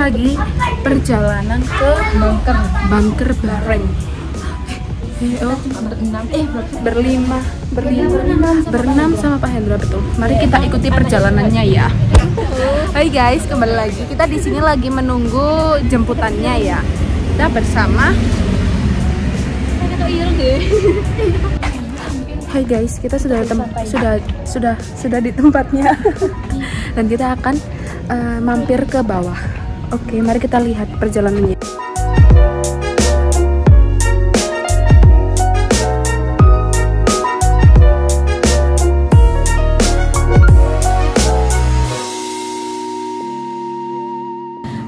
lagi perjalanan ke bunker Bareng. Berenam sama Pak Hendra, betul. Mari kita ikuti perjalanannya ya. Hai guys, kembali lagi. Kita di sini lagi menunggu jemputannya ya. Kita bersama. Hai guys, kita sudah di tempatnya dan kita akan mampir ke bawah. Oke, mari kita lihat perjalanannya.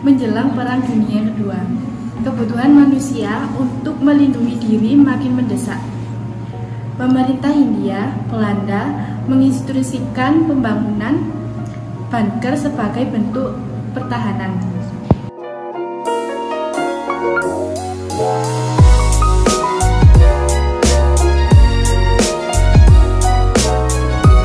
Menjelang Perang Dunia Kedua, kebutuhan manusia untuk melindungi diri makin mendesak. Pemerintah Hindia Belanda menginstruksikan pembangunan bunker sebagai bentuk pertahanan.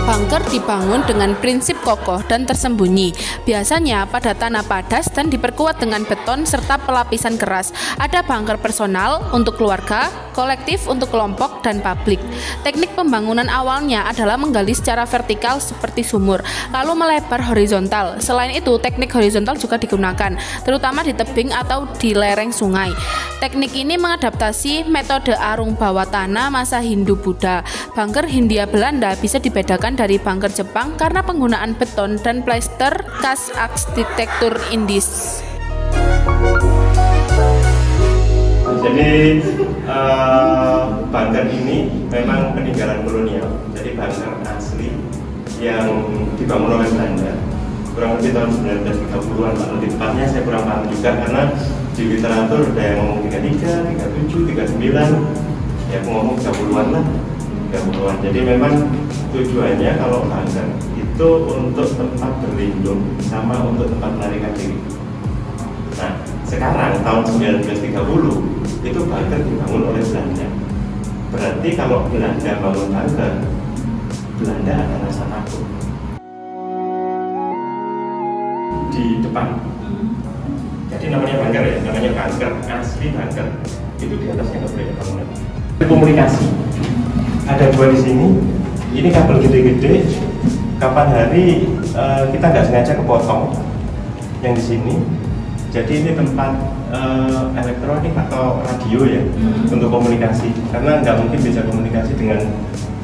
Bunker dibangun dengan prinsip kokoh dan tersembunyi, biasanya pada tanah padas dan diperkuat dengan beton serta pelapisan keras. Ada bunker personal untuk keluarga, kolektif untuk kelompok, dan publik. Teknik pembangunan awalnya adalah menggali secara vertikal seperti sumur, lalu melebar horizontal. Selain itu, teknik horizontal juga digunakan, terutama di tebing atau di lereng sungai. Teknik ini mengadaptasi metode arung bawah tanah masa Hindu-Buddha. Bunker Hindia Belanda bisa dibedakan dari bunker Jepang karena penggunaan beton dan plester khas arsitektur Indis. Jadi bunker ini memang peninggalan kolonial. Jadi bunker asli yang dibangun oleh Belanda kurang lebih tahun 1930-an, Pak. Lebih tepatnya saya kurang paham juga karena di literatur ada yang ngomong 33, 37, 39, ya aku ngomong 30-an lah. 30-an. Jadi memang tujuannya kalau bunker itu untuk tempat berlindung sama untuk tempat melarikan diri. Nah, sekarang tahun 1930 itu bunker dibangun oleh Belanda. Berarti kalau Belanda bangun bunker, Belanda ada rasa takut. Di depan. Jadi namanya bunker ya, namanya bunker, asli bunker. Itu di atasnya nggak boleh ada bangunan. Komunikasi. Ada dua di sini. Ini kabel gede-gede. Kapan hari kita nggak sengaja kepotong yang di sini. Jadi ini tempat elektronik atau radio ya untuk komunikasi. Karena nggak mungkin bisa komunikasi dengan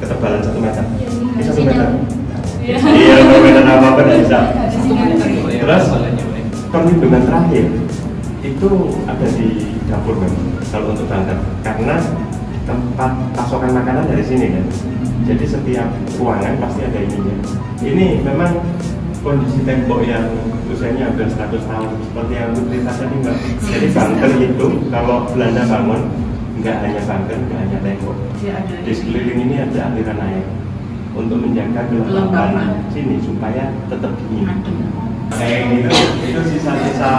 ketebalan 1 meter. Ini 1 meter. Iya, 1 meter apa-apa nggak bisa. Terus perlindungan terakhir itu ada di dapur memang kalau untuk bunker. Karena tempat pasokan makanan dari sini kan. Jadi setiap ruangan pasti ada ininya. Ini memang kondisi tembok yang usianya hampir 100 tahun seperti yang cerita tadi Mbak. Jadi bunker itu kalau Belanda bangun nggak hanya bunker, nggak hanya tembok. Di sekeliling ini ada aliran air untuk menjaga kelembapan sini supaya tetap dingin. Kayak itu sisa-sisa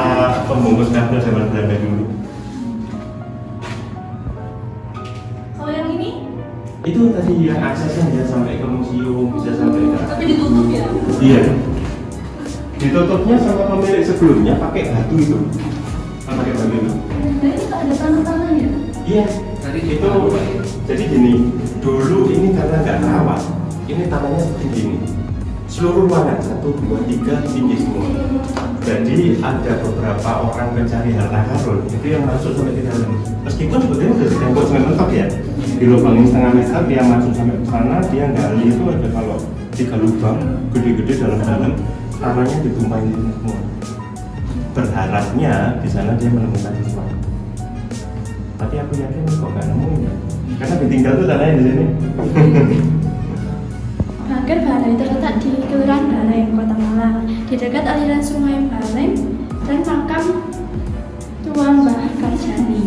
pembungkus kabel zaman Belanda dulu. Kalau yang ini? Itu tadi yang aksesnya bisa sampai ke museum, bisa sampai ke. Tapi ditutup ya? Iya. Ditutupnya sama pemilik sebelumnya pakai batu itu. Pakai batu itu. Nah ini ada tanah-tanahnya? Iya. Itu jadi gini. Dulu ini karena nggak terawat, ini tanahnya setinggi ini. Seluruh ruangan 1, 2, 3 tinggi semua. Jadi ada beberapa orang pencari harta karun itu yang masuk sampai ke dalam. Meskipun sebetulnya sudah ditembok semen mentok ya, dilubangin setengah meter, dia masuk sampai ke sana, dia gali itu ada kalau 3 lubang gede-gede dalam-dalam, tanahnya ditumpahin semua. Berharapnya di sana dia menemukan sesuatu. Tapi aku yakin kok nggak nemuin ya, karena ditinggal tuh tanahnya di sini. Bunker Bareng terletak di Kelurahan Bareng, Kota Malang, di dekat aliran Sungai Bareng dan makam tua Mbah Karjani.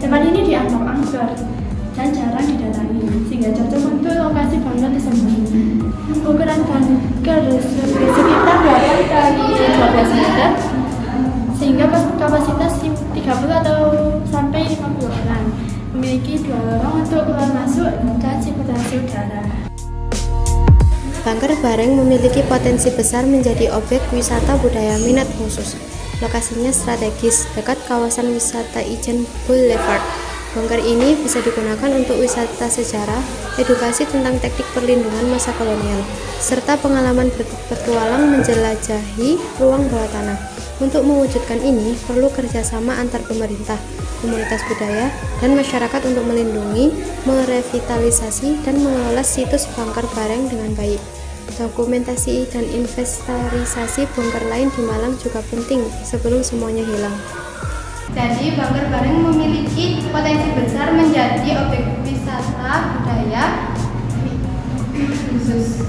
Tempat ini dianggap angker dan jarang didatangi, sehingga cocok untuk lokasi bunker tersembunyi. Ukuran bunker sekitar 8 kali 12 meter, sehingga kapasitas 30 atau sampai 50 orang. Memiliki 2 lorong untuk keluar masuk dan sirkulasi udara. Bangker Bareng memiliki potensi besar menjadi objek wisata budaya minat khusus. Lokasinya strategis, dekat kawasan wisata Ijen Boulevard. Bangker ini bisa digunakan untuk wisata sejarah, edukasi tentang teknik perlindungan masa kolonial, serta pengalaman berpetualang menjelajahi ruang bawah tanah. Untuk mewujudkan ini, perlu kerjasama antar pemerintah, komunitas budaya, dan masyarakat untuk melindungi, merevitalisasi, dan mengelola situs Bangker Bareng dengan baik. Dokumentasi dan inventarisasi bangker lain di Malang juga penting sebelum semuanya hilang. Jadi Bangker Bareng memiliki potensi besar menjadi objek wisata budaya khusus.